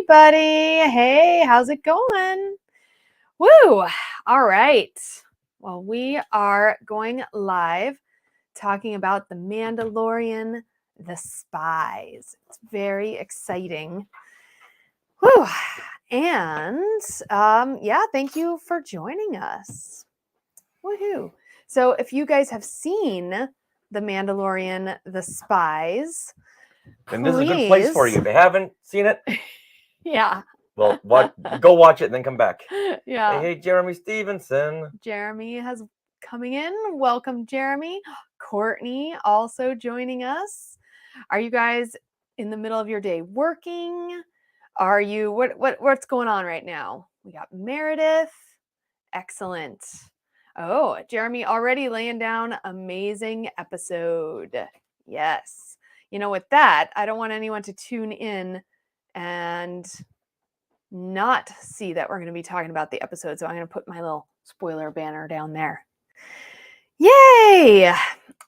everybody. Hey, how's it going? Woo! All right. Well, we are going live talking about the Mandalorian, the spies. It's very exciting. Whew. And thank you for joining us. Woohoo. So if you guys have seen the Mandalorian, the spies, and this is a good place for you. If they haven't seen it, yeah. Well, go watch it and then come back. Yeah. Hey, Jeremy Stevenson. Jeremy has coming in. Welcome, Jeremy. Courtney also joining us. Are you guys in the middle of your day working? Are you what's going on right now? We got Meredith. Excellent. Oh, Jeremy already laying down amazing episode. Yes. You know, with that, I don't want anyone to tune in and not see that we're going to be talking about the episode. So I'm going to put my little spoiler banner down there. Yay!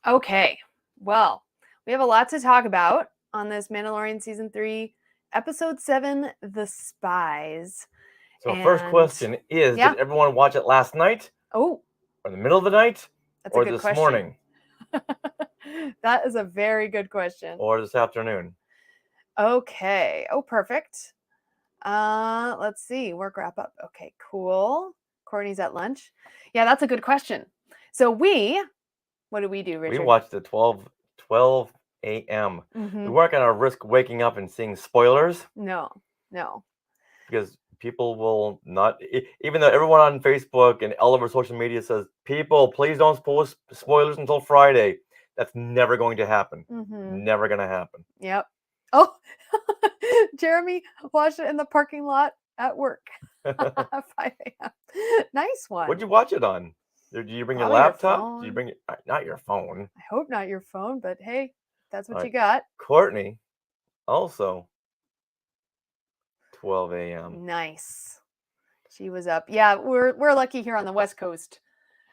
Okay. Well, we have a lot to talk about on this Mandalorian Season 3, Episode 7, The Spies. So first question is, did everyone watch it last night? Oh. Or in the middle of the night? That's a good question. Morning? That is a very good question. Or this afternoon? Okay. Oh, perfect. Let's see. Work wrap up. Okay, cool. Courtney's at lunch. Yeah, that's a good question. So what did we do, Richard? We watched at 12 a.m. Mm-hmm. We weren't going to risk waking up and seeing spoilers. No. Because people will not, even though everyone on Facebook and all over social media says, people, please don't post spoilers until Friday. That's never going to happen. Mm-hmm. Never going to happen. Yep. Oh, Jeremy watched it in the parking lot at work. 5 a.m. Nice one. What'd you watch it on? Did you bring Probably your laptop? your Did you bring not your phone? I hope not your phone, but hey, that's what you got. Courtney, also 12 a.m. Nice. She was up. Yeah, we're lucky here on the West Coast.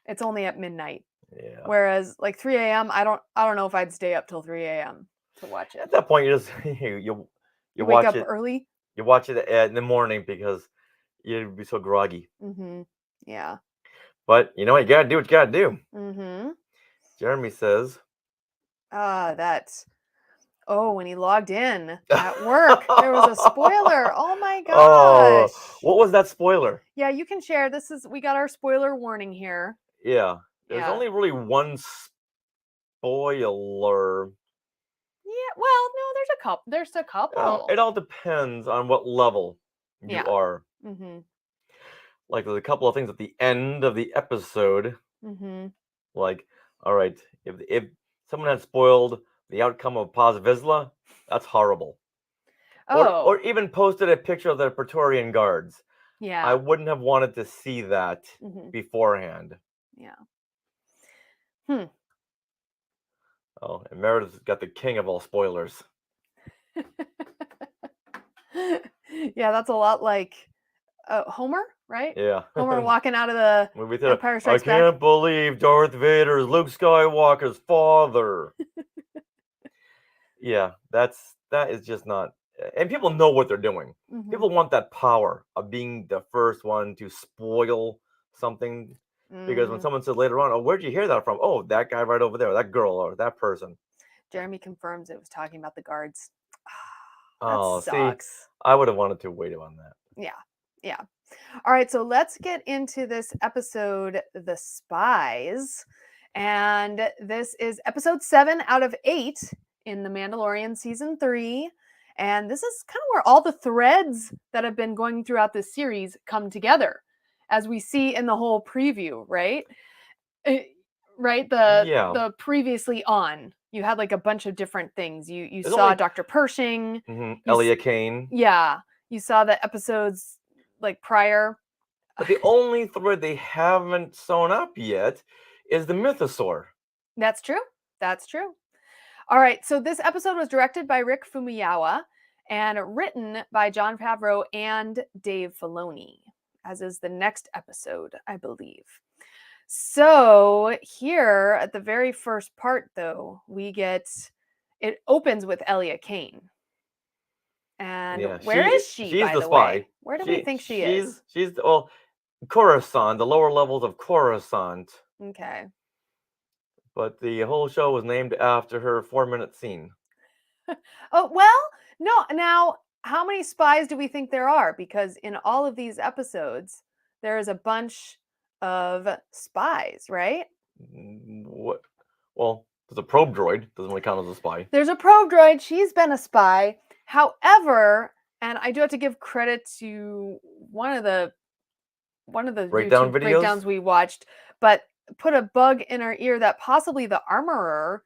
It's only at midnight. Yeah. Whereas like 3 a.m., I don't know if I'd stay up till 3 a.m. to watch it. At that point, you just you wake watch up it early. You watch it in the morning because you'd be so groggy. Mm-hmm. Yeah. But you know what? You gotta do what you gotta do. Mm-hmm. Jeremy says. When he logged in at work, there was a spoiler. Oh my gosh. Oh, what was that spoiler? Yeah, you can share. We got our spoiler warning here. Yeah. There's only really one spoiler. Yeah, well, no, there's a couple. It all depends on what level you are. Mm-hmm. Like there's a couple of things at the end of the episode. Mm-hmm. Like, all right, if someone had spoiled the outcome of Paz Vizsla, that's horrible. Oh. Or even posted a picture of the Praetorian guards. Yeah. I wouldn't have wanted to see that beforehand. Yeah. Oh, and Meredith's got the king of all spoilers. Yeah, that's a lot like Homer, right? Yeah. Homer walking out of the movie theater. Empire Strikes Back. I can't believe Darth Vader is Luke Skywalker's father. Yeah, that is just not. And people know what they're doing. Mm-hmm. People want that power of being the first one to spoil something. Because when someone says later on, oh, where'd you hear that from? Oh, that guy right over there, that girl, or that person. Jeremy confirms it was talking about the guards. Oh, sucks. See, I would have wanted to wait on that. Yeah. All right, so let's get into this episode, The Spies. And this is episode 7 out of 8 in The Mandalorian Season 3. And this is kind of where all the threads that have been going throughout this series come together, as we see in the whole preview, right? Right? The previously on, you had like a bunch of different things. You saw Dr. Pershing. Mm-hmm. Elia Kane. Yeah. You saw the episodes like prior. But the only thread they haven't sewn up yet is the mythosaur. That's true. All right. So this episode was directed by Rick Famuyiwa and written by Jon Favreau and Dave Filoni, as is the next episode, I believe. So here at the very first part, though, it opens with Elia Kane. And Yeah, where is she, she's by the the way? spy. Where do we think she is? She's well, Coruscant, the lower levels of Coruscant. Okay. But the whole show was named after her 4-minute scene. Oh, well, no. Now, how many spies do we think there are? Because in all of these episodes, there is a bunch of spies, right? What? Well, there's a probe droid. Doesn't really count as a spy. There's a probe droid. She's been a spy. However, and I do have to give credit to one of the Breakdown YouTube breakdowns videos? we watched, but put a bug in our ear that possibly the armorer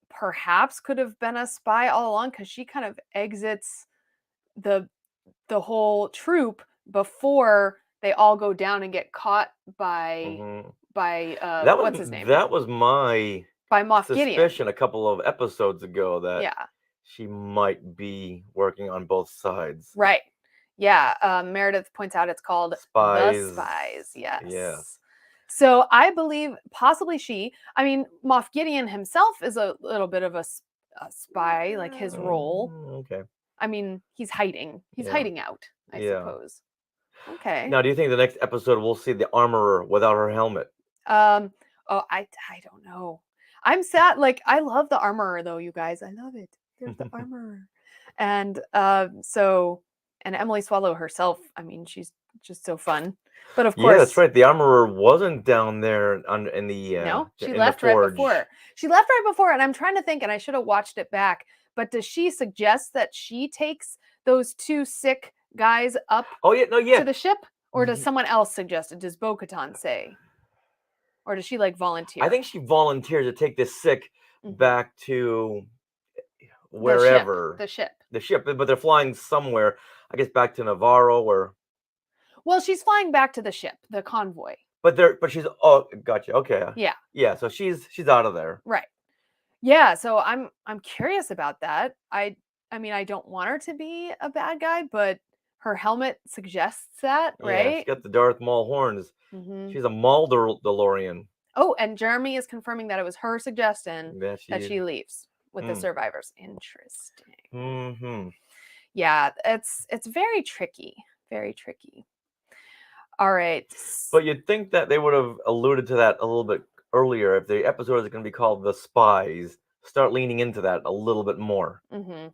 perhaps could have been a spy all along, because she kind of exits the whole troop before they all go down and get caught by Mhm. what's his name? That was my By Moff Gideon. suspicion a couple of episodes ago that Yeah. she might be working on both sides. Right. Yeah. Meredith points out it's called Spies. The Spies. Yes. Yes. So I believe possibly she. I mean, Moff Gideon himself is a little bit of a spy, like his role. Okay. I mean, he's hiding. He's Yeah. hiding out, I Yeah. suppose. Okay. Now, do you think the next episode we'll see the armorer without her helmet? Oh, I don't know. I'm sad. Like, I love the armorer though, you guys. I love it. There's the armorer. And and Emily Swallow herself, I mean, she's just so fun. But of course, Yeah, that's right. The armorer wasn't down there in the no, she in left the right forge. before. She left right before, and I'm trying to think, and I should have watched it back. But does she suggest that she takes those two sick guys up Oh yeah, no, yeah. to the ship? Or does someone else suggest it? Does Bo-Katan say? Or does she like volunteer? I think she volunteers to take this sick back to wherever. the ship, but they're flying somewhere. I guess back to Navarro or. Well, she's flying back to the ship, the convoy. But she's gotcha. Okay. Yeah. Yeah. So she's out of there. Right. Yeah. So I'm curious about that. I mean, I don't want her to be a bad guy, but her helmet suggests that, right? Yeah, she's got the Darth Maul horns. Mm-hmm. She's a MANDALORIan. Oh, and Jeremy is confirming that it was her suggestion that she leaves with the Mm. survivors. Interesting. Mm-hmm. Yeah, it's very tricky. Very tricky. All right. But you'd think that they would have alluded to that a little bit earlier. If the episode is going to be called The Spies, start leaning into that a little bit more. Mm-hmm.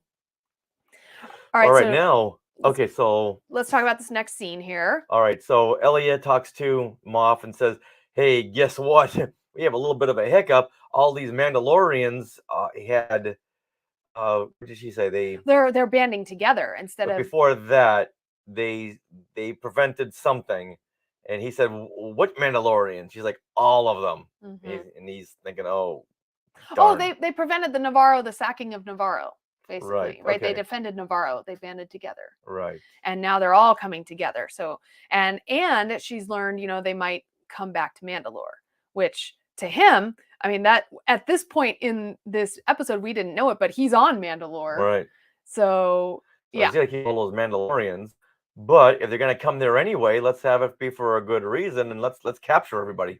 All right, so now, okay, so let's talk about this next scene here. all right, so Elliot talks to Moff and says, "Hey, guess what? We have a little bit of a hiccup. All these Mandalorians had, what did she say? They're banding together instead But of before that, they prevented something." And he said, "What Mandalorian?" She's like, "All of them." Mm-hmm. And he's thinking, "Oh, oh, darn." they prevented the sacking of Navarro, basically, Right, right? They okay. defended Navarro. They banded together, Right. and now they're all coming together. So and she's learned, they might come back to Mandalore, which to him, I mean, that at this point in this episode we didn't know it, but he's on Mandalore, Right. So yeah, he's gonna keep all those Mandalorians. But if they're gonna come there anyway, let's have it be for a good reason, and let's capture everybody.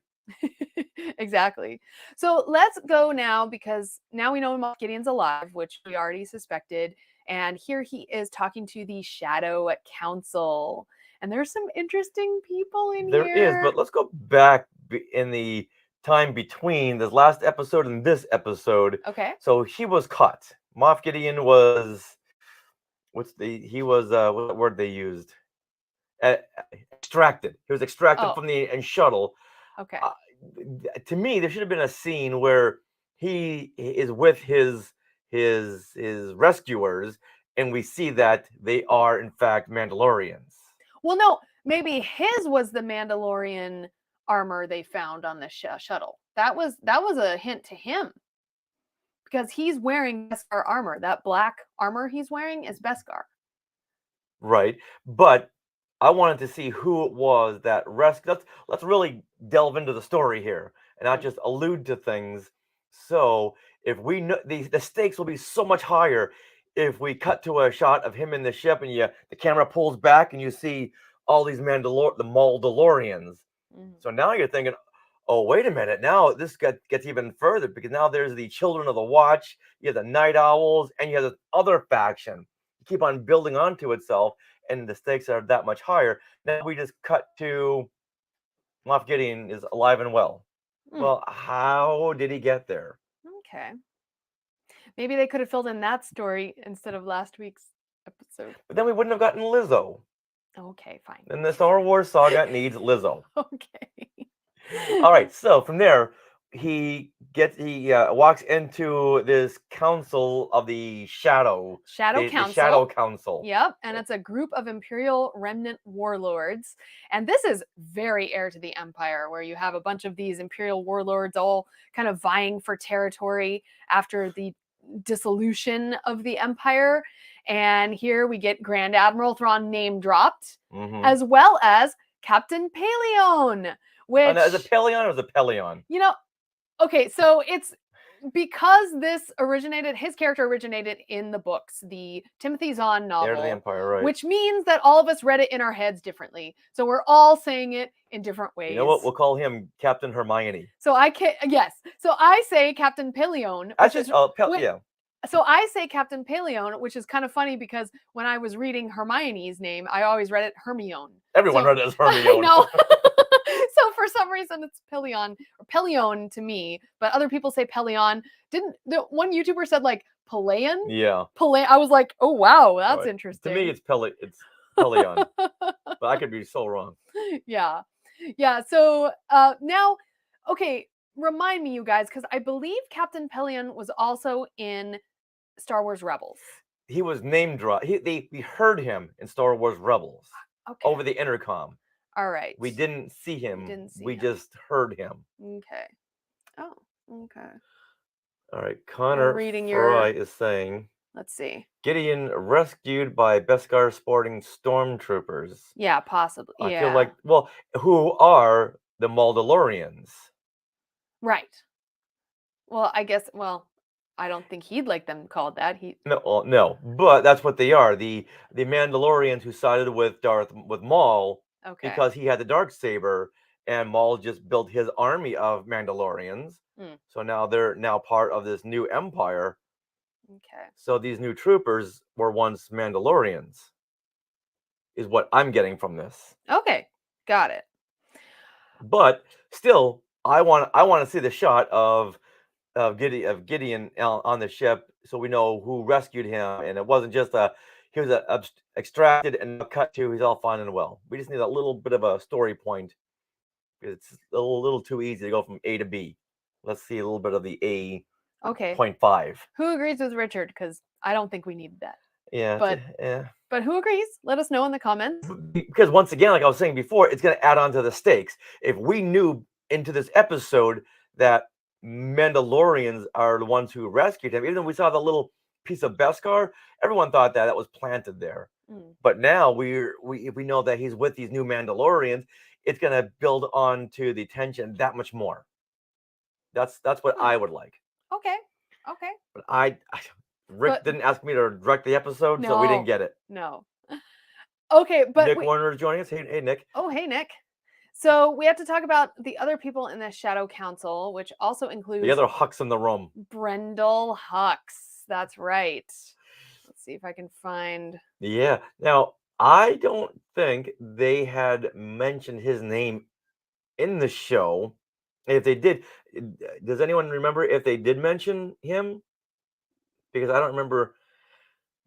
exactly. So let's go now, because now we know Moff Gideon's alive, which we already suspected. And here he is talking to the Shadow Council. And there's some interesting people in here. There is, but let's go back in the time between this last episode and this episode. Okay. So he was caught. Moff Gideon was, what word they used? Extracted. He was extracted from the shuttle. Okay. To me, there should have been a scene where he is with his rescuers, and we see that they are in fact Mandalorians. Well, no, maybe his was the Mandalorian armor they found on the shuttle. That was a hint to him, because he's wearing Beskar armor. That black armor he's wearing is Beskar. Right, but I wanted to see who it was that rescued. Let's really delve into the story here and not just allude to things. So if we know the stakes will be so much higher if we cut to a shot of him in the ship and the camera pulls back and you see all these the Mandalorians. Mm-hmm. So now you're thinking, oh, wait a minute. Now this gets even further, because now there's the Children of the Watch, you have the Night Owls, and you have this other faction. keep on building onto itself, and the stakes are that much higher. Now we just cut to Moff Gideon is alive and well. Well, how did he get there? Okay. Maybe they could have filled in that story instead of last week's episode. But then we wouldn't have gotten Lizzo. Okay, fine. And the Star Wars saga needs Lizzo. Okay. All right, so from there, he walks into this council of the Shadow. Shadow Council. The Shadow Council. Yep, and it's a group of Imperial remnant warlords. And this is very Heir to the Empire, where you have a bunch of these Imperial warlords all kind of vying for territory after the dissolution of the Empire. And here we get Grand Admiral Thrawn name dropped, as well as Captain Paleon. Which, is it Pelion or is it Pelion? You know, okay, so it's because his character originated in the books, the Timothy Zahn novel. Heir to the Empire, right. Which means that all of us read it in our heads differently. So we're all saying it in different ways. You know what? We'll call him Captain Hermione. So I say Captain Paleon. Yeah. So I say Captain Paleon, which is kind of funny because when I was reading Hermione's name, I always read it Hermione. Everyone read it as Hermione. I know. So for some reason it's Pelion or Pelion to me, but other people say Pelion. Didn't the one YouTuber said like Pelayan? Yeah. I was like, oh wow, that's interesting. To me, it's Pelion, but I could be so wrong. Yeah. So now, okay, remind me, you guys, because I believe Captain Pelion was also in Star Wars Rebels. He was name dropped. We heard him in Star Wars Rebels over the intercom. All right. We didn't see him. We just heard him. Okay. Oh, okay. All right. Connor Fry is saying, let's see. Gideon rescued by Beskar sporting stormtroopers. Yeah, possibly. I feel like, who are the Mandalorians? Right. Well, I guess, I don't think he'd like them called that. No, but that's what they are. The Mandalorians who sided with Maul. Okay. Because he had the Darksaber, and Maul just built his army of Mandalorians. So now they're part of this new empire. Okay. So these new troopers were once Mandalorians, is what I'm getting from this. Okay, got it. But still, I want to see the shot of Gideon on the ship, so we know who rescued him, and it wasn't just he was extracted and cut to he's all fine and well. We just need a little bit of a story point. It's a little too easy to go from A to B. Let's see a little bit of the A. Okay. 0.5. Who agrees with Richard? Because I don't think we need that. Yeah. But who agrees? Let us know in the comments. Because once again, like I was saying before, it's going to add on to the stakes. If we knew into this episode that Mandalorians are the ones who rescued him, even though we saw the little piece of Beskar, everyone thought that was planted there. But now we know that he's with these new Mandalorians, it's going to build on to the tension that much more. That's what I would like. Okay. But Rick didn't ask me to direct the episode, so we didn't get it. No. Okay, but Nick Warner is joining us. Hey, Nick. Oh, hey, Nick. So we have to talk about the other people in the Shadow Council, which also includes the other Hux in the room. Brendel Hux. That's right. Let's see if I can find. Yeah. Now, I don't think they had mentioned his name in the show. If they did, does anyone remember if they did mention him? Because I don't remember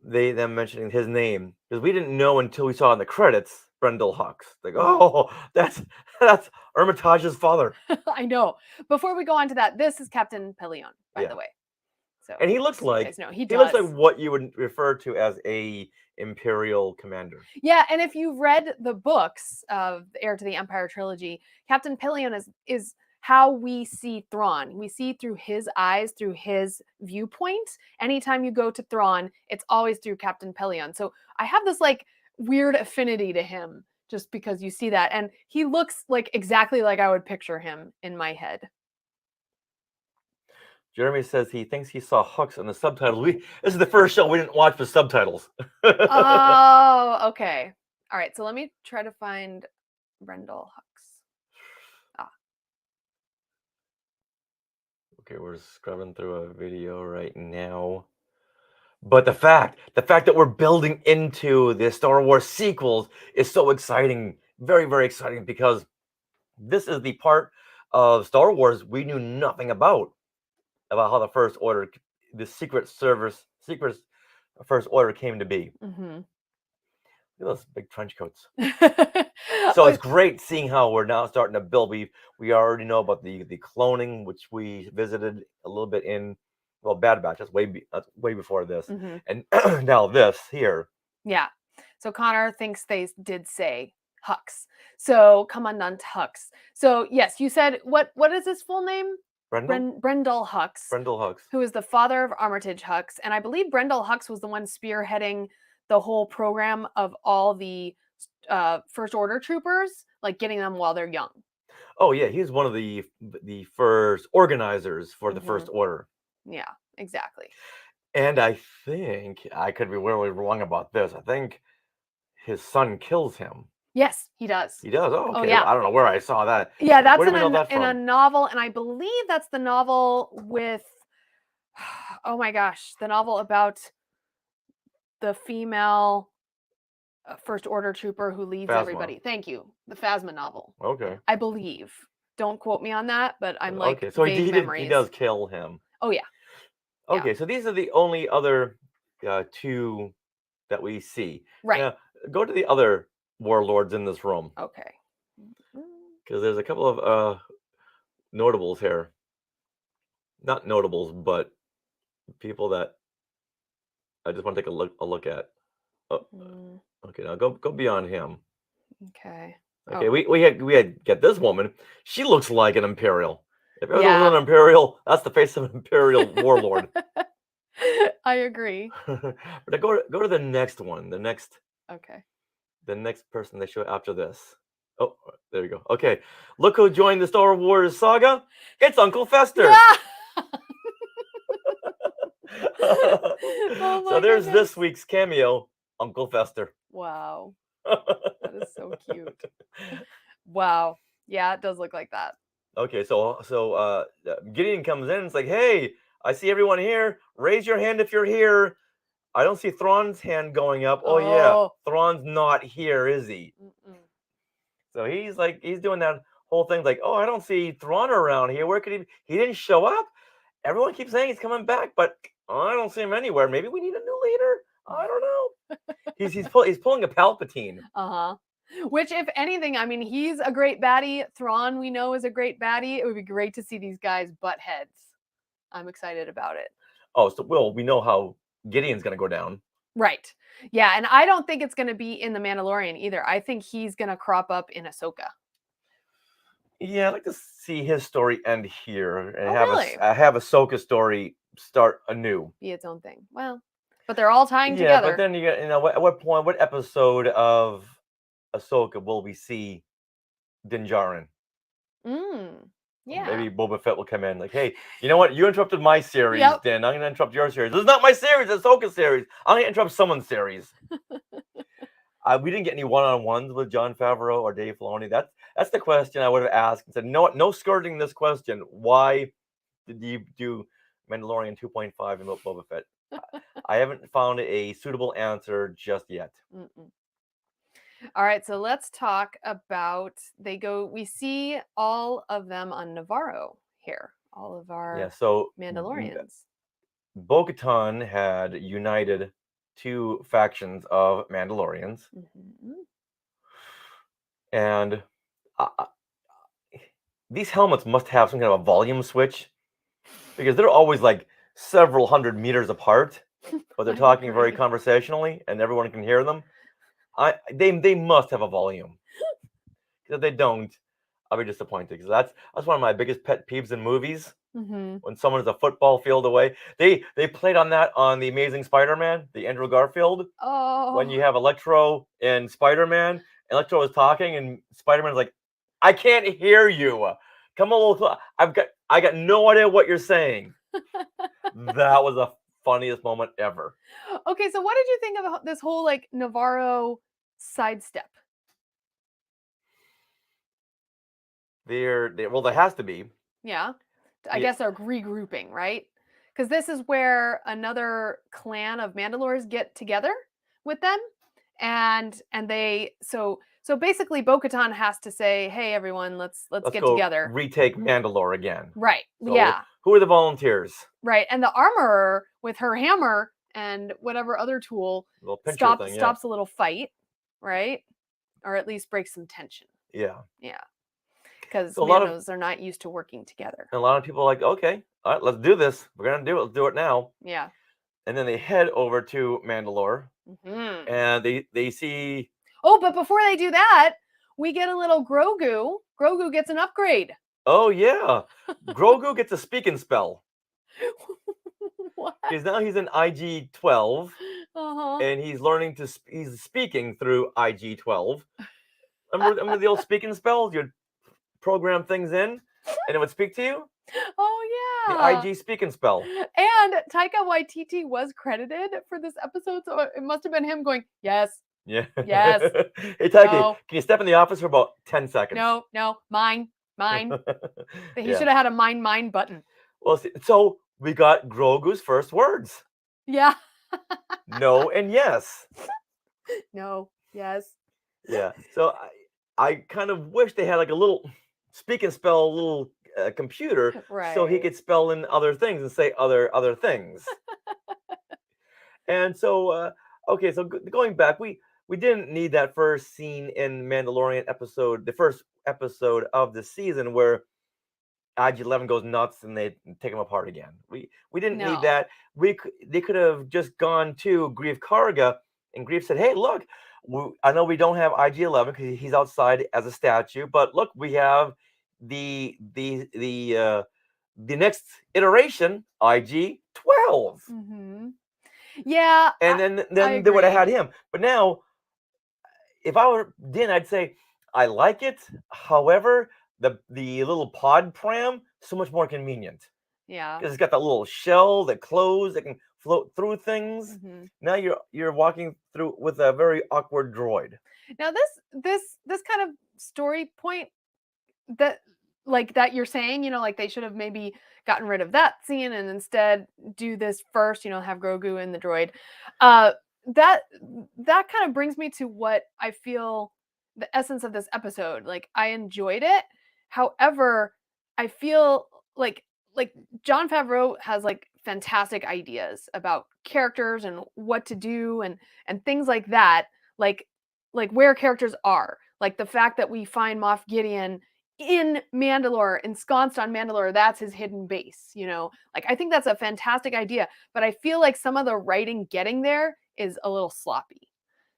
them mentioning his name, because we didn't know until we saw in the credits Brendel Hux. Like, oh, that's Armitage's father. I know. Before we go on to that, this is Captain Pelion, by the way. So, and he looks like he looks like what you would refer to as a Imperial commander. Yeah, and if you've read the books of the Heir to the Empire trilogy, Captain Pelion is how we see Thrawn. We see through his eyes, through his viewpoint. Anytime you go to Thrawn, it's always through Captain Pelion. So I have this like weird affinity to him just because you see that. And he looks like exactly like I would picture him in my head. Jeremy says he thinks he saw Hux in the subtitles. This is the first show we didn't watch with subtitles. Oh, okay. All right, so let me try to find Brendel Hux. Okay, we're scrubbing through a video right now. But the fact that we're building into the Star Wars sequels is so exciting, very, very exciting, because this is the part of Star Wars we knew nothing about how the First Order, the secret First Order came to be. Mm-hmm. Look at those big trench coats. So it's great seeing how we're now starting to build. We already know about the cloning, which we visited a little bit in, well, Bad Batch. That's way before this, Mm-hmm. and now this here. Yeah. So Connor thinks they did say Hux. So Commandant Hux. So yes, you said what is his full name? Brendel Hux, Brendel Hux. who is the father of Armitage Hux, and I believe Brendel Hux was the one spearheading the whole program of all the First Order troopers, like getting them while they're young. Oh yeah, he's one of the first organizers for the Mm-hmm. First Order. Yeah, exactly. And I think I could be really wrong about this. I think his son kills him. Yes, he does. He does. Oh, okay. Oh, yeah. I don't know where I saw that. Yeah, that's Where do we know that in a from? novel, and I believe that's the novel with oh my gosh, the novel about the female First Order trooper who leads Phasma. everybody. Thank you. The Phasma novel. Okay. I believe. Don't quote me on that, but I'm like Okay. So vague memories. he does kill him. Oh yeah. Okay. So these are the only other two that we see. Right. Now, go to the other warlords in this room. Okay. Because there's a couple of notables here. Not notables, but people that I just want to take a look at. Oh, okay. Now go beyond him. Okay. Okay, we had get this woman. She looks like an imperial. If it Yeah. was an imperial, that's the face of an imperial warlord. I agree. But go to the next one. Okay. The next person they show after this. Oh, there you go. Okay, look who joined the Star Wars saga. It's Uncle Fester. Oh So there's goodness. this week's cameo, Uncle Fester. Wow. That is so cute. Wow. Yeah, it does look like that. Okay, so Gideon comes in and it's like, hey, I see everyone here. Raise your hand if you're here. I don't see Thrawn's hand going up. Oh yeah, Thrawn's not here, is he? Mm-mm. So he's doing that whole thing like, oh, I don't see Thrawn around here. Where could he be? He didn't show up. Everyone keeps saying he's coming back, but I don't see him anywhere. Maybe we need a new leader. I don't know. he's pulling a Palpatine. Uh-huh. Which, if anything, I mean, he's a great baddie. Thrawn, we know, is a great baddie. It would be great to see these guys butt heads. I'm excited about it. Oh, so we know how Gideon's gonna go down. Right. Yeah, and I don't think it's gonna be in the Mandalorian either. I think he's gonna crop up in Ahsoka. Yeah, I'd like to see his story end here and really? have Ahsoka's story start anew. Be its own thing. Well, but they're all tying Yeah, together. but then you get, at what point, what episode of Ahsoka will we see Din Djarin? Yeah. Maybe Boba Fett will come in like, hey, you know what? You interrupted my series, Din. I'm gonna interrupt your series. This is not my series, it's Ahsoka's series. I'm gonna interrupt someone's series. We didn't get any one-on-ones with Jon Favreau or Dave Filoni. That's the question I would have asked and said, no, no skirting this question. Why did you do Mandalorian 2.5 and Boba Fett? I haven't found a suitable answer just yet. All right, so let's talk about we see all of them on Navarro here. All of our Mandalorians. Bo-Katan had united two factions of Mandalorians. And these helmets must have some kind of a volume switch because they're always like several hundred meters apart, but they're talking very conversationally and everyone can hear them. They must have a volume. If they don't, I'll be disappointed because that's one of my biggest pet peeves in movies. When someone is a football field away, they played on that on the Amazing Spider-Man, the Andrew Garfield. When you have Electro and Spider-Man, Electro is talking and Spider-Man's like, I can't hear you. Come a little close. I got no idea what you're saying. That was the funniest moment ever. Okay, so what did you think of this whole like Navarro sidestep? There has to be. Yeah. I guess they're regrouping, right? because this is where another clan of Mandalores get together with them, and they so basically Bo-Katan has to say, "Hey everyone, let's Let's get go together." retake Mandalore again. Right. So Yeah. who are the volunteers? Right. And the armorer with her hammer and whatever other tool Little pincher thing, yeah. stops a little fight, right? Or at least breaks some tension. Yeah. Yeah. Because So Mandos are not used to working together. a lot of people are like, okay, all right, let's do this. We're gonna do it. Let's do it now. Yeah. And then they head over to Mandalore, Mm-hmm. and they see. Oh, but before they do that, we get a little Grogu. Grogu gets an upgrade. Oh yeah, Grogu gets a speaking spell. What? Because now he's in IG-12, Uh-huh. and he's learning to. He's speaking through IG-12. Remember the old speaking spells? You'd program things in, and it would speak to you. Oh The yeah. IG speaking spell. And Taika Waititi was credited for this episode, so it must have been him going, yes, Yeah. yes, Hey, Taiki, no, can you step in the office for about 10 seconds? no, mine. He Yeah. should have had a mine button. Well, so we got Grogu's first words. Yeah. No and yes. No, yes. Yeah. So I kind of wish they had like a little speak and spell little computer so he Right. could spell in other things and say other things. And so okay, so going back, we didn't need that first scene in Mandalorian episode, the first episode of the season where IG-11 goes nuts and they take him apart again. We didn't need No. that. They could have just gone to Grief Karga, and Grief said, "Hey, look, I know we don't have IG-11 because he's outside as a statue, but look, we have the next iteration, IG-12." Mm-hmm. Yeah. And then they would have had agree. him. But now, if I were Din, I'd say I like it. However, the little pod pram so much more convenient Yeah. because it's got that little shell that closes that can float through things. Mm-hmm. Now you're walking through with a very awkward droid. Now this kind of story point that like that you're saying, like they should have maybe gotten rid of that scene and instead do this first, have Grogu and the droid. That kind of brings me to what I feel the essence of this episode. Like I enjoyed it. However, I feel like Jon Favreau has like fantastic ideas about characters and what to do and things like that. Like where characters are. Like the fact that we find Moff Gideon in Mandalore, ensconced on Mandalore, that's his hidden base, Like I think that's a fantastic idea, but I feel like some of the writing getting there is a little sloppy.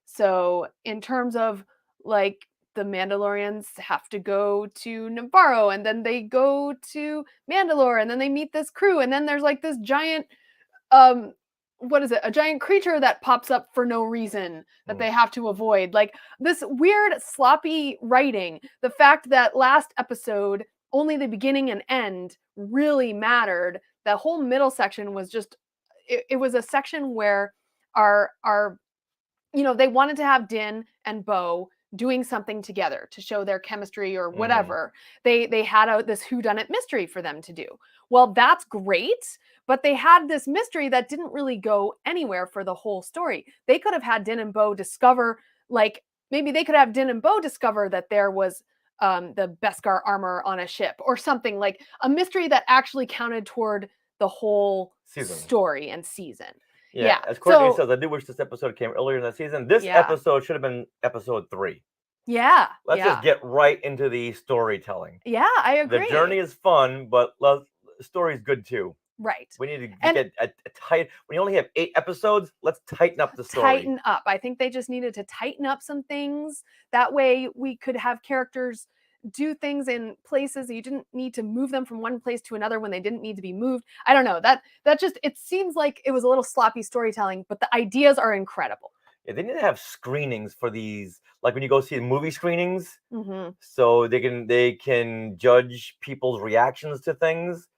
So, in terms of like the Mandalorians have to go to Navarro and then they go to Mandalore and then they meet this crew and then there's like this giant um what is it? A giant creature that pops up for no reason that they have to avoid. Like this weird sloppy writing. The fact that last episode only the beginning and end really mattered. The whole middle section was just it was a section where our they wanted to have Din and Bo doing something together to show their chemistry or whatever. They had this whodunit mystery for them to do. Well, that's great, but they had this mystery that didn't really go anywhere for the whole story. They could have had Din and Bo discover, like maybe they could have Din and Bo discover that there was the Beskar armor on a ship or something, like a mystery that actually counted toward the whole story and season. Yeah, as Courtney says, I do wish this episode came earlier in the season. This episode should have been episode 3. Yeah. Let's just get right into the storytelling. Yeah, I agree. The journey is fun, but the story is good too. Right. We need to get a tight. When you only have 8 episodes, let's tighten up the story. Tighten up. I think they just needed to tighten up some things. That way we could have characters do things in places you didn't need to move them from one place to another when they didn't need to be moved. I don't know. That just it seems like it was a little sloppy storytelling, but the ideas are incredible. Yeah, they need to have screenings for these, like when you go see movie screenings, so they can judge people's reactions to things.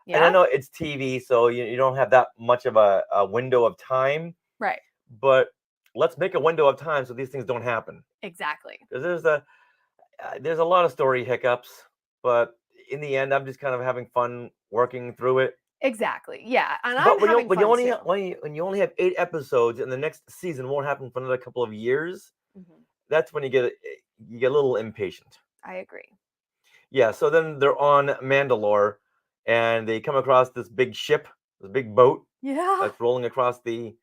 Yeah. And I know it's TV, so you don't have that much of a window of time. Right. But let's make a window of time so these things don't happen. Exactly. Because there's a lot of story hiccups, but in the end, I'm just kind of having fun working through it. Exactly. Yeah, and I'm But having fun too. when you only have 8 episodes and the next season won't happen for another couple of years, that's when you get a little impatient. I agree. Yeah, so then they're on Mandalore and they come across this big ship, this big boat Yeah. that's rolling across the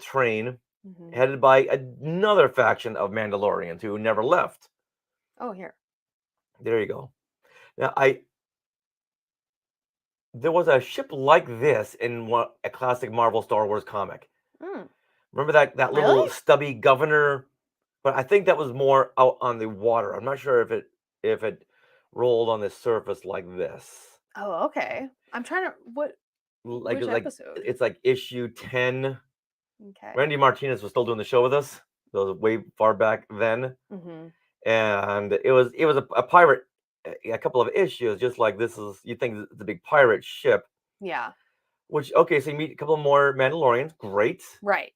train, Mhm. headed by another faction of Mandalorians who never left. Oh, here. There you go. Now, there was a ship like this in a classic Marvel Star Wars comic. Mm. Remember that Really? little stubby governor? But I think that was more out on the water. I'm not sure if it rolled on the surface like this. Oh, okay. I'm trying to which Like episode? it's like issue 10. Okay. Randy Martinez was still doing the show with us. That was way far back then. Mhm. And it was a pirate, a couple of issues just like this. Is you think it's a big pirate ship, Yeah. which okay, so you meet a couple more Mandalorians, great. Right.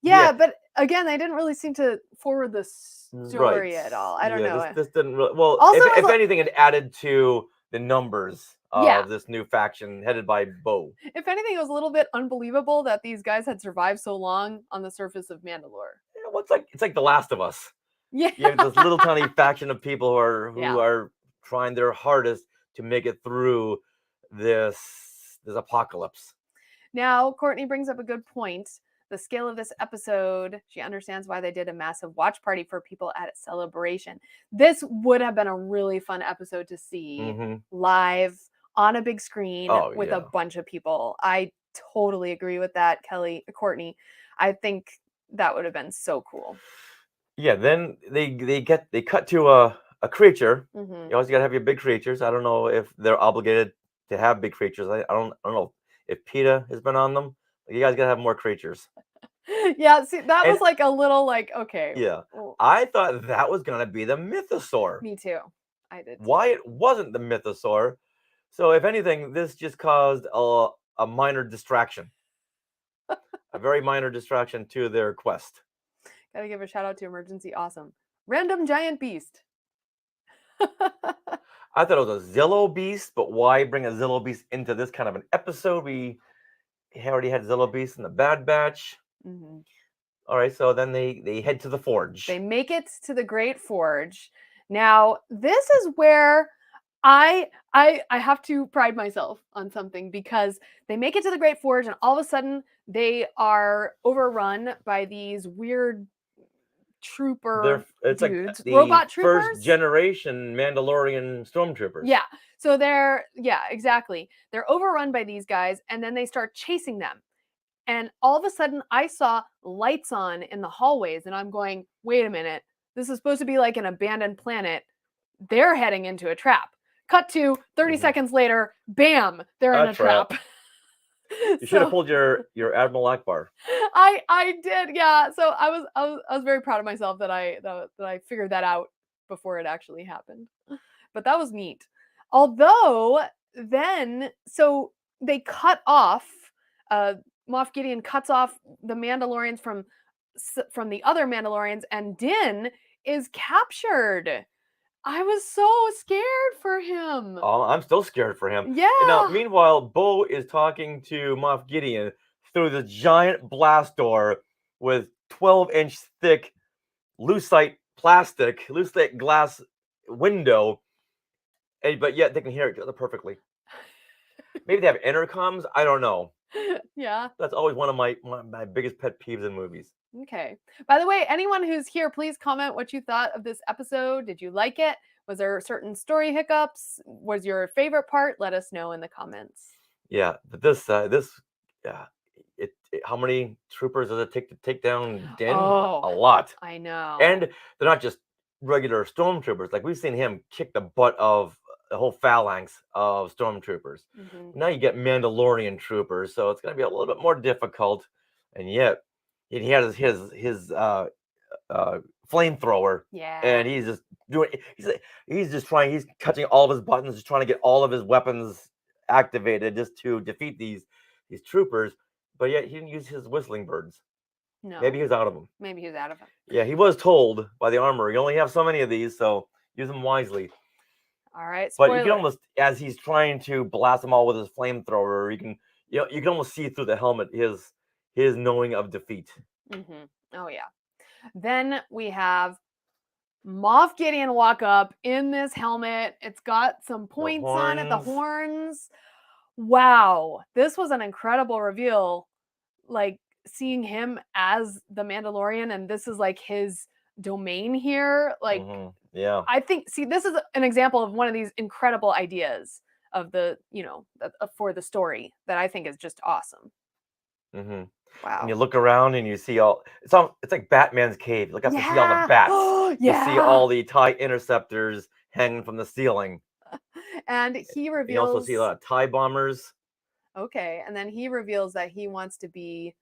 Yeah, Yeah, but again, they didn't really seem to forward the right. story at all. I don't Yeah, know. this didn't really, well, Also, it if was anything, it added to the numbers yeah. of this new faction headed by Bo. If anything, it was a little bit unbelievable that these guys had survived so long on the surface of Mandalore. Yeah, well, it's like The Last of Us. Yeah. You have this little tiny faction of people who Yeah. are trying their hardest to make it through this apocalypse. Now, Courtney brings up a good point. The scale of this episode, she understands why they did a massive watch party for people at a celebration. This would have been a really fun episode to see live on a big screen with a bunch of people. I totally agree with that, Courtney. I think that would have been so cool. Yeah, then they cut to a creature. Mhm. You always gotta have your big creatures. I don't know if they're obligated to have big creatures. I don't know if PETA has been on them. You guys gotta have more creatures. Yeah, see, that And was like a little like, okay. yeah, Well, I thought that was gonna be the mythosaur. me too. I did too. Why it wasn't the mythosaur? So if anything, this just caused a minor distraction, a very minor distraction to their quest. Gotta give a shout out to Emergency Awesome. Random giant beast. I thought it was a Zillow beast, but why bring a Zillow beast into this kind of an episode? We already had Zillow beast in the Bad Batch. Mhm. All right, so then they head to the forge. They make it to the Great Forge. Now, this is where I have to pride myself on something because they make it to the Great Forge and all of a sudden they are overrun by these weird trooper It's like dudes, the robot troopers. first generation Mandalorian stormtroopers. Yeah. So exactly. They're overrun by these guys and then they start chasing them. And all of a sudden, I saw lights on in the hallways, and I'm going, wait a minute. This is supposed to be like an abandoned planet. They're heading into a trap. Cut to 30 seconds later, bam, they're in a trap. You should have pulled your Admiral Akbar. I did, yeah. So I was very proud of myself that I figured that out before it actually happened. But that was neat. Although then, so they cut off. Moff Gideon cuts off the Mandalorians from the other Mandalorians, and Din is captured. I was so scared for him. Oh, I'm still scared for him. Yeah. And now, meanwhile, Bo is talking to Moff Gideon through the giant blast door with 12-inch thick lucite glass window, but yet they can hear each other perfectly. Maybe they have intercoms. I don't know. Yeah. That's always one of my biggest pet peeves in movies. Okay. By the way, anyone who's here, please comment what you thought of this episode. Did you like it? Was there certain story hiccups? Was your favorite part? Let us know in the comments. Yeah, but how many troopers does it take to take down Din? Oh, a lot. I know. And they're not just regular stormtroopers. Like we've seen him kick the butt of the whole phalanx of stormtroopers. Now you get Mandalorian troopers, so it's going to be a little bit more difficult. And yet, he had his flamethrower. Yeah. And he's just doing. He's touching all of his buttons, just trying to get all of his weapons activated just to defeat these troopers. But yet he didn't use his whistling birds. No. Maybe he was out of them. Maybe he was out of them. Yeah, he was told by the armorer, you only have so many of these, so use them wisely. All right, But you can spoiler. almost, as he's trying to blast them all with his flamethrower, you can almost see through the helmet his knowing of defeat. Oh yeah. Then we have Moff Gideon walk up in this helmet. It's got some points on it, the horns. Wow, this was an incredible reveal. Like seeing him as the Mandalorian, and this is like his domain here. Like, yeah, I think, see, this is an example of one of these incredible ideas of the, for the story that I think is just awesome. Wow. And you look around and you see it's like Batman's cave. You look up to see all the bats. You see all the TIE interceptors hanging from the ceiling. And he reveals. You also see a lot of TIE bombers. Okay, and then he reveals that he wants to be,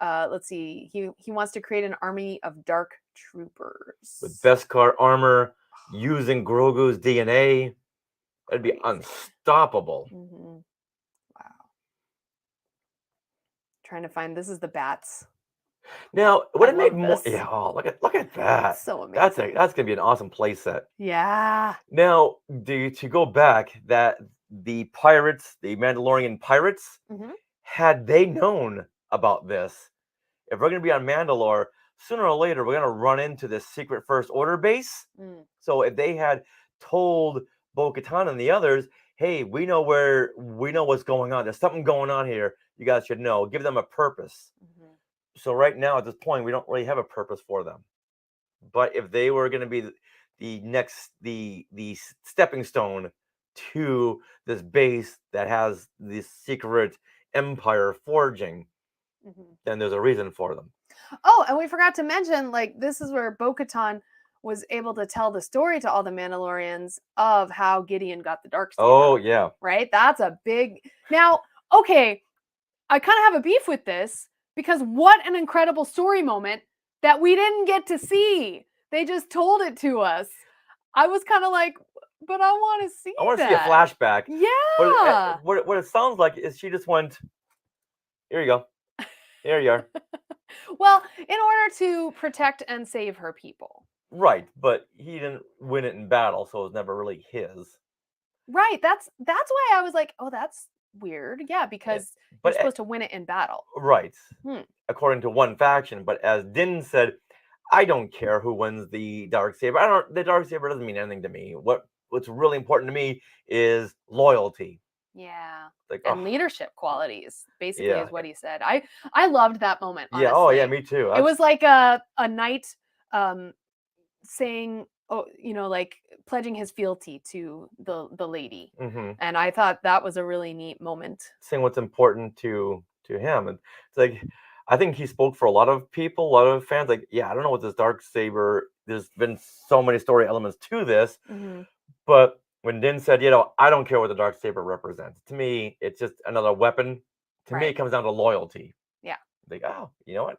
let's see, he wants to create an army of dark troopers with Beskar armor, using Grogu's DNA. That'd be unstoppable. Wow. Trying to find, this is the bats. Now, would it make more? Yeah, look at that. So amazing. That's gonna be an awesome play set. Yeah. Now, to go back, that the pirates, the Mandalorian pirates, had they known about this, if we're gonna be on Mandalore, sooner or later we're gonna run into this secret First Order base. So if they had told Bo-Katan and the others, hey, we know what's going on. There's something going on here. You guys should know. Give them a purpose. So right now, at this point, we don't really have a purpose for them. But if they were going to be the next, the stepping stone to this base that has this secret empire forging, then there's a reason for them. Oh, and we forgot to mention, like, this is where Bo-Katan was able to tell the story to all the Mandalorians of how Gideon got the Darksaber. Oh, yeah. Right? That's a big... Now, okay, I kind of have a beef with this, because what an incredible story moment that we didn't get to see. They just told it to us. I was kind of like, but I want to see I want to see a flashback. Yeah. But what it sounds like is she just went, here you go. Here you are. Well, in order to protect and save her people. Right, but he didn't win it in battle, so it was never really his. Right, that's why I was like, oh, that's weird. Yeah, because you're supposed to win it in battle. Right. According to one faction, but as Din said, I don't care who wins the Darksaber. The Darksaber doesn't mean anything to me. What's really important to me is loyalty. Yeah. Like, and leadership qualities, basically, is what he said. I loved that moment, honestly. Yeah, oh yeah, me too. It was like a knight saying, oh, like pledging his fealty to the lady. And I thought that was a really neat moment. Saying what's important to him. And it's like, I think he spoke for a lot of people, a lot of fans. Like, yeah, I don't know what this Darksaber, there's been so many story elements to this. But when Din said, I don't care what the Darksaber represents. To me, it's just another weapon. To me, it comes down to loyalty. Yeah. Like, oh, you know what?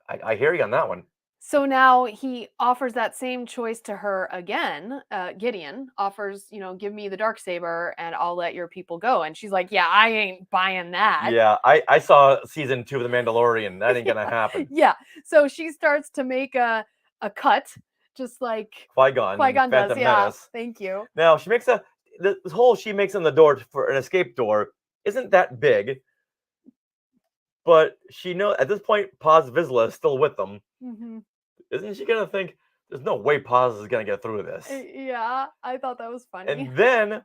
I hear you on that one. So now he offers that same choice to her again. Gideon offers, give me the Darksaber and I'll let your people go. And she's like, yeah, I ain't buying that. Yeah, I saw season 2 of The Mandalorian. That ain't gonna happen. Yeah. So she starts to make a cut, just like Qui-Gon does. Yeah. Thank you. Now she makes this hole she makes in the door for an escape door isn't that big. But she knows at this point, Paz Vizsla is still with them. Isn't she gonna think there's no way Paz is gonna get through this? Yeah, I thought that was funny. And then,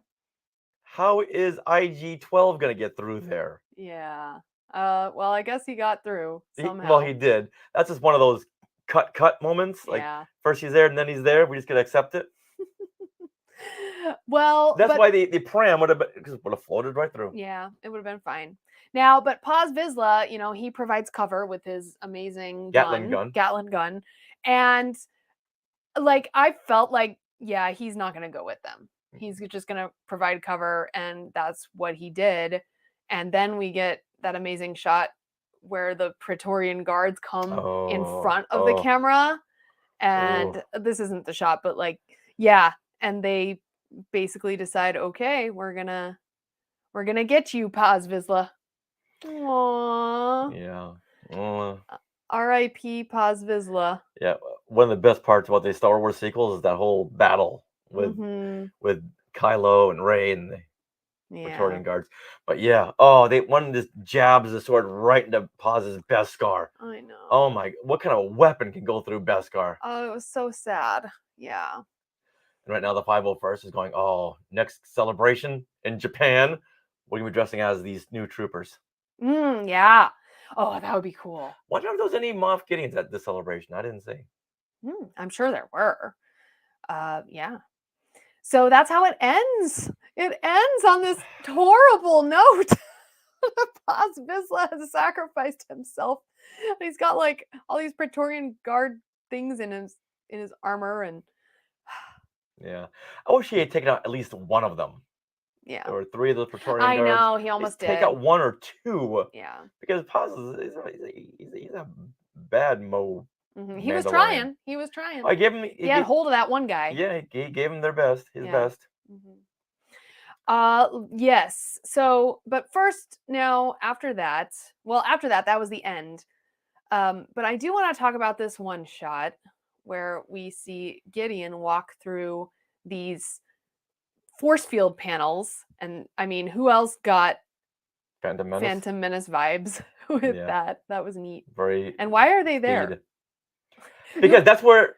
how is IG-12 gonna get through there? Yeah. Well, I guess he got through somehow. Well, he did. That's just one of those cut moments. Like, first he's there and then he's there. We just gotta accept it. Well, that's why the pram would have floated right through. Yeah, it would have been fine. Now, but Paz Vizsla, he provides cover with his amazing Gatling gun. And like, I felt like, yeah, he's not going to go with them. He's just going to provide cover. And that's what he did. And then we get that amazing shot where the Praetorian guards come in front of the camera. And this isn't the shot, but like, yeah. And they basically decide, okay, we're gonna get you, Paz Vizsla. Aww. Yeah. R.I.P. Paz Vizsla. Yeah. One of the best parts about the Star Wars sequels is that whole battle with Kylo and Rey and the Yeah. Praetorian guards. But yeah, one just jabs the sword right into Paz's Beskar. I know. Oh my, what kind of weapon can go through Beskar? Oh, it was so sad. Yeah. And right now the 501st is going, next celebration in Japan, we're going to be dressing as these new troopers. Yeah. Oh, that would be cool. Wonder if there was any Moff Gideons at this celebration. I didn't see. I'm sure there were. Yeah. So that's how it ends. It ends on this horrible note. Paz Vizsla has sacrificed himself. He's got like all these Praetorian guard things in his armor, and yeah, I wish he had taken out at least one of them. Yeah, there were 3 of those Praetorian I guards. know he almost did. Take out 1 or 2. Yeah, because Paz he's a bad mo. He was trying. He was trying. I gave him. He had hold of that one guy. Yeah, he gave him their best. His best. Yes. So, but first, now after that, that was the end. But I do want to talk about this one shot where we see Gideon walk through these force field panels, and I mean, who else got Phantom Menace vibes with that? That was neat. Very. And why are they there? Because that's where.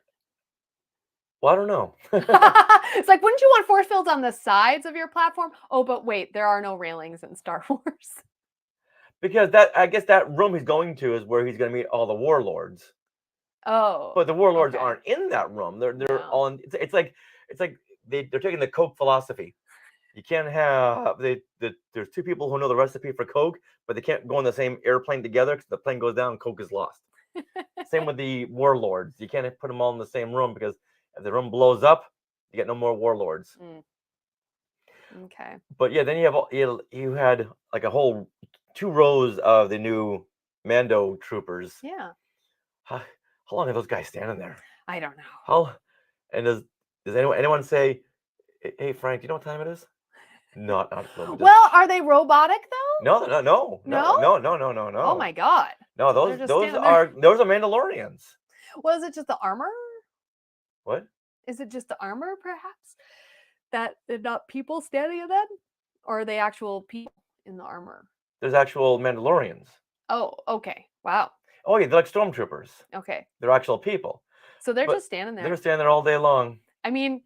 Well, I don't know. It's like, wouldn't you want force fields on the sides of your platform? Oh, but wait, there are no railings in Star Wars. Because I guess that room he's going to is where he's going to meet all the warlords. Oh. But the warlords aren't in that room. They're all in. It's like they're taking the Coke philosophy. You can't have there's 2 people who know the recipe for Coke, but they can't go on the same airplane together because the plane goes down, Coke is lost. Same with the warlords. You can't put them all in the same room because if the room blows up, you get no more warlords. Okay. But yeah, then you had like a whole 2 rows of the new Mando troopers. Yeah. How long are those guys standing there? I don't know. And does anyone say, "Hey Frank, do you know what time it is?" Not a clue. Well, are they robotic though? No. Oh my god. No, those are Mandalorians. Well, is it just the armor? What? Is it just the armor, perhaps? That they're not people standing in them? Or are they actual people in the armor? There's actual Mandalorians. Oh, okay. Wow. Oh yeah, they're like stormtroopers. Okay. They're actual people. So they're just standing there. They're standing there all day long. I mean,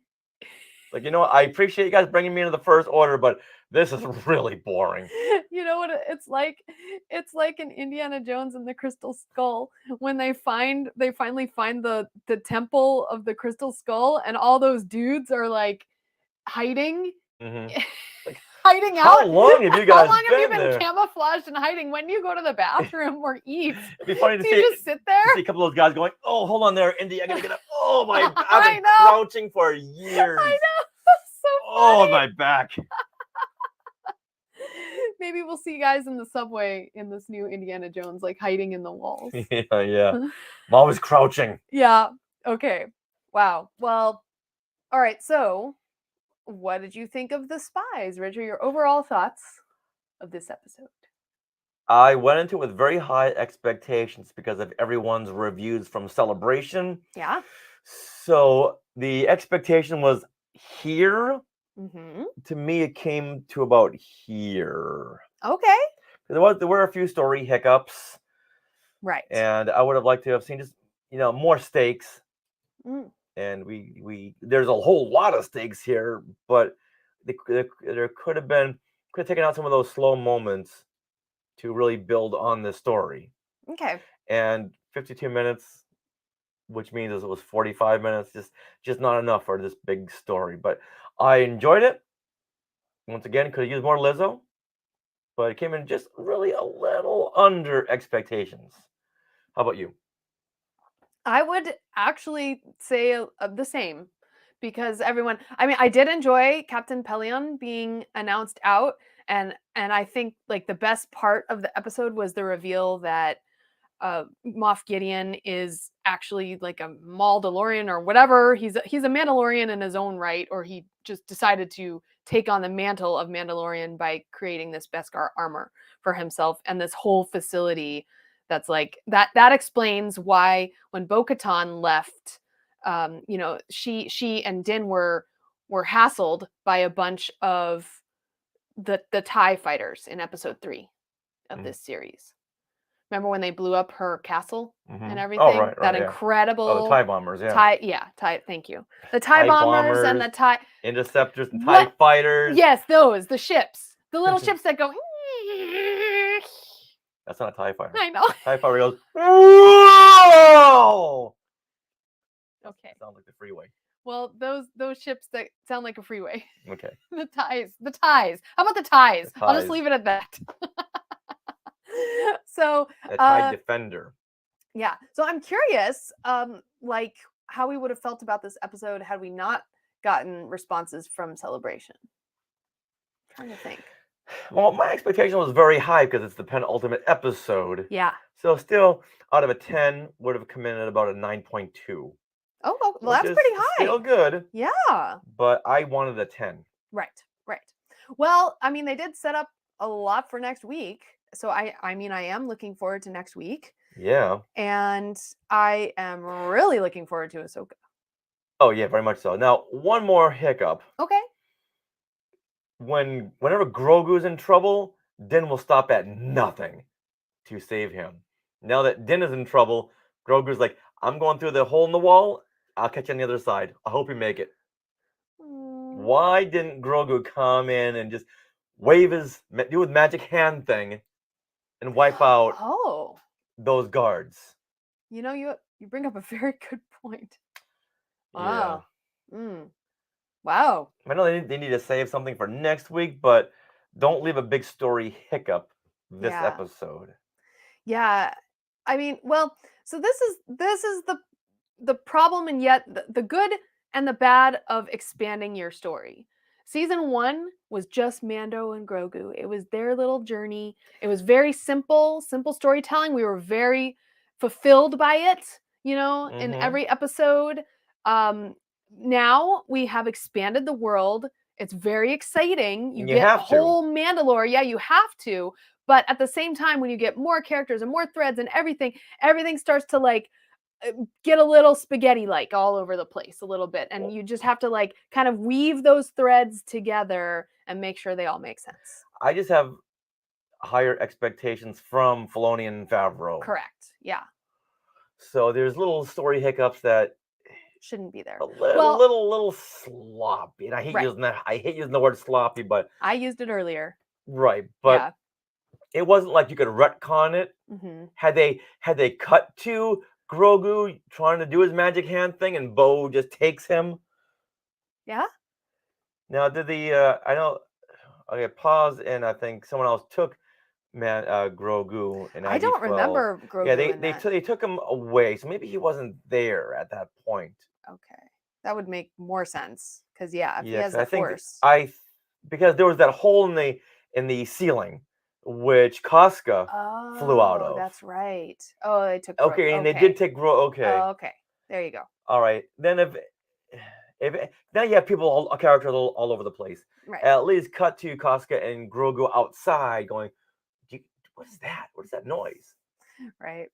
like, I appreciate you guys bringing me into the First Order, but this is really boring. You know what it's like? It's like in Indiana Jones and the Crystal Skull when they finally find the temple of the Crystal Skull, and all those dudes are like hiding. Like, hiding out. How long have you guys been camouflaged and hiding? When you go to the bathroom or eat, it'd be funny to see. You just sit there. See a couple of those guys going, "Oh, hold on there, Indy, I gotta get up." Oh my! I've been crouching for years. I know. That's so funny. Oh, my back. Maybe we'll see you guys in the subway in this new Indiana Jones, like hiding in the walls. Yeah. I'm always crouching. Yeah. Okay. Wow. Well, all right. So, what did you think of The Spies, Richard? Your overall thoughts of this episode? I went into it with very high expectations because of everyone's reviews from Celebration. Yeah. So the expectation was here. To me, it came to about here. Okay. There were a few story hiccups. Right. And I would have liked to have seen just, more stakes. And there's a whole lot of stakes here, but there could have taken out some of those slow moments to really build on this story. Okay. And 52 minutes, which means it was 45 minutes, just not enough for this big story. But I enjoyed it. Once again, could have used more Lizzo, but it came in just really a little under expectations. How about you? I would actually say the same, because I did enjoy Captain Pelion being announced out, and I think like the best part of the episode was the reveal that Moff Gideon is actually like a Mandalorian or whatever. He's a Mandalorian in his own right, or he just decided to take on the mantle of Mandalorian by creating this Beskar armor for himself and this whole facility. That's like that explains why when Bo-Katan left, she and Din were were hassled by a bunch of the TIE fighters in episode 3 of this series. Remember when they blew up her castle and everything? Oh, right, that yeah. incredible Oh, the TIE bombers, yeah. TIE, thank you. The TIE bombers and the TIE interceptors, the TIE fighters. Yes, those, the ships. The little ships that go. That's not a TIE fighter. I know. TIE fighter goes, whoa! Okay. Sounds like the freeway. Well, those ships that sound like a freeway. Okay. The ties. How about the ties? I'll just leave it at that. So a TIE defender. Yeah. So I'm curious, like how we would have felt about this episode had we not gotten responses from Celebration. I'm trying to think. Well, my expectation was very high because it's the penultimate episode. Yeah. So still, out of a 10, would have come in at about a 9.2. Oh, well, that's pretty high. Still good. Yeah. But I wanted a 10. Right. Well, I mean, they did set up a lot for next week. So I am looking forward to next week. Yeah. And I am really looking forward to Ahsoka. Oh, yeah, very much so. Now, one more hiccup. Okay. Whenever Grogu's in trouble, Din will stop at nothing to save him. Now that Din is in trouble, Grogu's like, I'm going through the hole in the wall. I'll catch you on the other side. I hope you make it. Why didn't Grogu come in and just do his magic hand thing and wipe out those guards? You know, you bring up a very good point. Wow. Yeah. Wow. I know they need to save something for next week, but don't leave a big story hiccup this episode. Yeah. I mean, well, so this is the problem, and yet the good and the bad of expanding your story. Season 1 was just Mando and Grogu. It was their little journey. It was very simple storytelling. We were very fulfilled by it, in every episode. Now we have expanded the world. It's very exciting. You get a whole Mandalore. Yeah, you have to. But at the same time, when you get more characters and more threads and everything starts to like get a little spaghetti-like all over the place a little bit. And you just have to like kind of weave those threads together and make sure they all make sense. I just have higher expectations from Filoni and Favreau. Correct. Yeah. So there's little story hiccups that shouldn't be there. A little sloppy. And I hate using that. I hate using the word sloppy, but I used it earlier. Right. But it wasn't like you could retcon it. Had they cut to Grogu trying to do his magic hand thing and Bo just takes him. Yeah. Now did the I know pause, and I think someone else took Grogu, and I don't remember Grogu. Yeah, they took him away, so maybe he wasn't there at that point. Okay, that would make more sense because he has the Force. Because there was that hole in the ceiling, which Casca flew out of. That's right. Oh, they took. And they did take Grogu. Okay. Oh, okay. There you go. All right. Then if now you have characters all over the place. Right. At least cut to Casca and Grogu outside going, what is that? What is that noise? Right.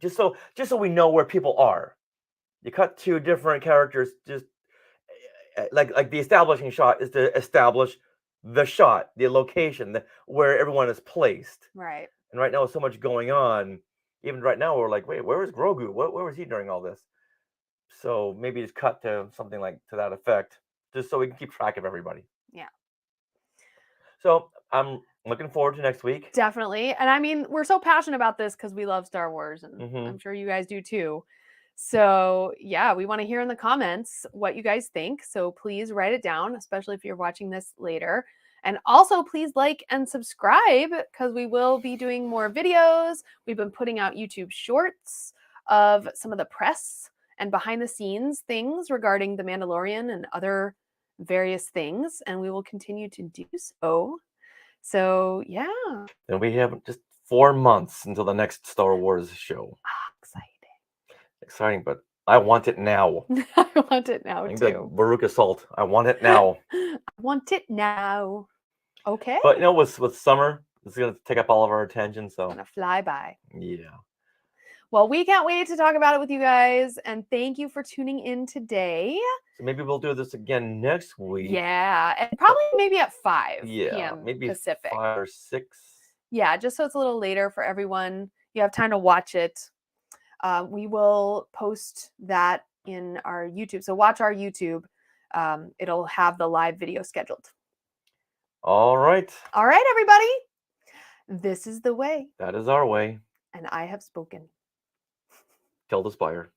Just so we know where people are. You cut to different characters, just like the establishing shot is to establish the shot, the location, where everyone is placed. Right. And right now, with so much going on, even right now, we're like, wait, where is Grogu? Where was he during all this? So maybe just cut to something like to that effect, just so we can keep track of everybody. Yeah. So I'm looking forward to next week. Definitely. And I mean, we're so passionate about this because we love Star Wars, and I'm sure you guys do too. So yeah, we want to hear in the comments what you guys think. So please write it down, especially if you're watching this later. And also please like and subscribe because we will be doing more videos. We've been putting out YouTube shorts of some of the press and behind the scenes things regarding The Mandalorian and other various things. And we will continue to do so. So yeah. And we have just 4 months until the next Star Wars show. Exciting, but I want it now. I want it now too. Like Baruch Salt. I want it now. I want it now. Okay. But with summer, it's gonna take up all of our attention. So gonna fly by. Yeah. Well, we can't wait to talk about it with you guys. And thank you for tuning in today. So maybe we'll do this again next week. Yeah. And probably maybe at 5 p.m. maybe Pacific. 5 or 6. Yeah, just so it's a little later for everyone. You have time to watch it. We will post that in our YouTube. So watch our YouTube. It'll have the live video scheduled. All right. All right, everybody. This is the way. That is our way. And I have spoken. Tell the spire.